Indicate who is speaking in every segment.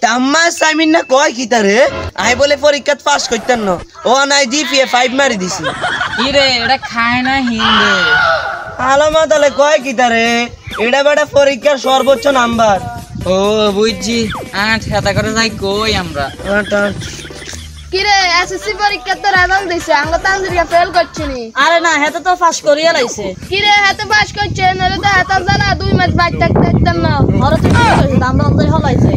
Speaker 1: তাম্মা সাইমিন না কয় কি তারে আই বলে পরীক্ষাত পাস করতেন না ও নাই জিপিএ 5 মারি দিছি
Speaker 2: কি রে এটা খায় না হিন্দে
Speaker 1: আলামা তাহলে কয় কি তারে এটা বেটা পরীক্ষার সর্বোচ্চ নাম্বার
Speaker 2: ও বুঝছি আট হেতা করে যাই কই আমরা
Speaker 3: কিরে এসএসসি পরীক্ষা তো রেজাল্ট দিছে আমরা তানজিরিয়া ফেল করছিনি
Speaker 4: আরে না হেতে তো পাস করিয়া লাইছে
Speaker 3: কিরে হাতে পাস করছে নলে তো হাতে জানা 2 ম্যাচ বাইক থাকতে না
Speaker 4: ওরা তো ঠিক আছে আমরা অন্তরে হলাইছে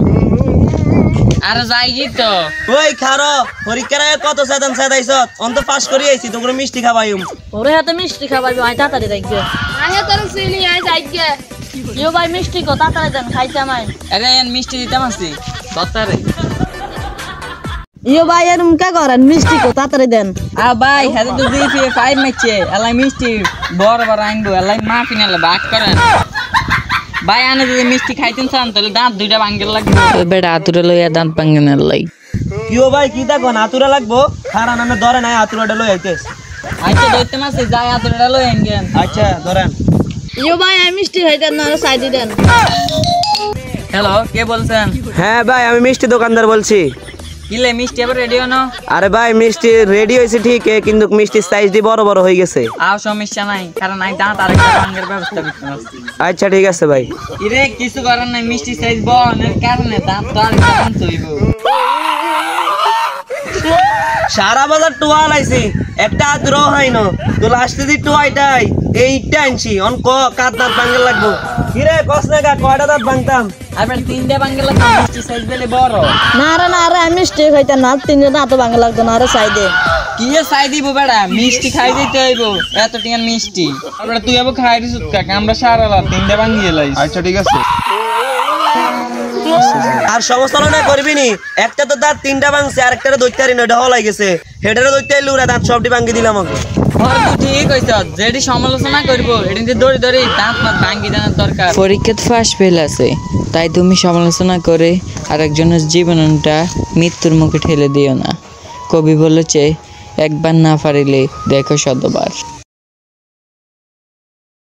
Speaker 2: আরে যাই কি তো
Speaker 1: ওই খারো পরীক্ষার আগে কত সাদান সাদাইছ অন্ত পাস করি আইছি তোমরা মিষ্টি খাবাইম
Speaker 4: ওরে হাতে মিষ্টি খাবাইবি আই তাড়াতাড়ি দেখবে
Speaker 3: আহে তোর সিনি আই যাইগে
Speaker 4: ইও ভাই মিষ্টি কো তাড়াতাড়ি দেন খাইতে আমায়
Speaker 2: আরে মিষ্টি দিতাম আসি তত্তারে
Speaker 4: ইও ভাই এর মুকা করেন মিষ্টি কো তাড়াতাড়ি দেন
Speaker 2: ভাই হেতে তো জিপিএ 5 মারছে এলাই মিষ্টি বড় বড় আনবো এলাই মা কিনালে বাক করেন ভাই আনে যদি মিষ্টি খাইতেন চান তাহলে দাঁত দুইটা ভাঙ্গের লাগবে বেটা আতুরে লইয়া দাঁত ভাঙ্গেনের লাই
Speaker 1: কিও ভাই কি দেখো আতুরা লাগবো খারা নামে ধরে নাই আতুরাটা লই আইতেছ
Speaker 2: আচ্ছা দইতে মাসে যাই আতুরেটা লই আনগেন
Speaker 1: আচ্ছা ধরেন
Speaker 4: ইও ভাই আমি মিষ্টি খাইতেন না সাইড দেন
Speaker 2: হ্যালো কে বলছেন
Speaker 1: হ্যাঁ ভাই আমি মিষ্টি দোকানদার বলছি
Speaker 2: কিলে মিষ্টি আবার রেডি হনো
Speaker 1: আরে ভাই মিষ্টি রেডি হয়েছে ঠিক কিন্তু মিষ্টির সাইজ দি বড় বড় হয়ে গেছে
Speaker 2: আও সমস্যা নাই কারণ আমি দাঁত আরেকটা ভাঙ্গের ব্যবস্থা করতে পারছি
Speaker 1: আচ্ছা ঠিক আছে ভাই
Speaker 2: ইরে কিছু করার নাই মিষ্টি সাইজ বড়ের কারণে দাঁত তো আরেকটা ভাঙতে হইব
Speaker 1: সারা বাজার টোয়া লাইছি একটা আতুরাও হয় না তো লাস্টে দি টোয়াইটাই এইটা আনছি অন কাত দাঁত ভাঙ্গের লাগবো কিরে কস না কয়টা দাঁত ভাঙতাম
Speaker 2: আবার তিনটা ভাঙ্গের লাগবে মিষ্টি সাইজ বেলে বড়
Speaker 4: না রে আমি মিষ্টি খাইতেন না তিনজন এত ভাঙা লাগতো না রে সাইডে
Speaker 2: কি চাই দিব বেড়া মিষ্টি খাই দিতে হইব এত টিয়ার মিষ্টি আবার তুই আবার খাই দিস কাকা আমরা সারা রাত তিনটা ভাঙ্গিয়ে লাইছি
Speaker 5: আচ্ছা ঠিক আছে
Speaker 1: আর সমস্যা না করবি নি একটা তো দাঁত তিনটা ভাঙছে আর একটা দইতারি না ঢল হয়ে গেছে হেডারে দইতে লুরা দাঁত সবটি ভাঙ্গি দিলাম আমাকে
Speaker 2: তুই ঠিক কইছ যেটি সমালোচনা করবো এটি দড়ি দড়ি দাঁত মাত ভাঙ্গি দেওয়ার দরকার
Speaker 6: পরীক্ষাতে ফার্স্ট ফেল আছে তাই তুমি সমালোচনা করে আরেকজনের জীবনটা মৃত্যুর মুখে ঠেলে দিও না কবি বলেছে একবার না পারিলে দেখো শতবার।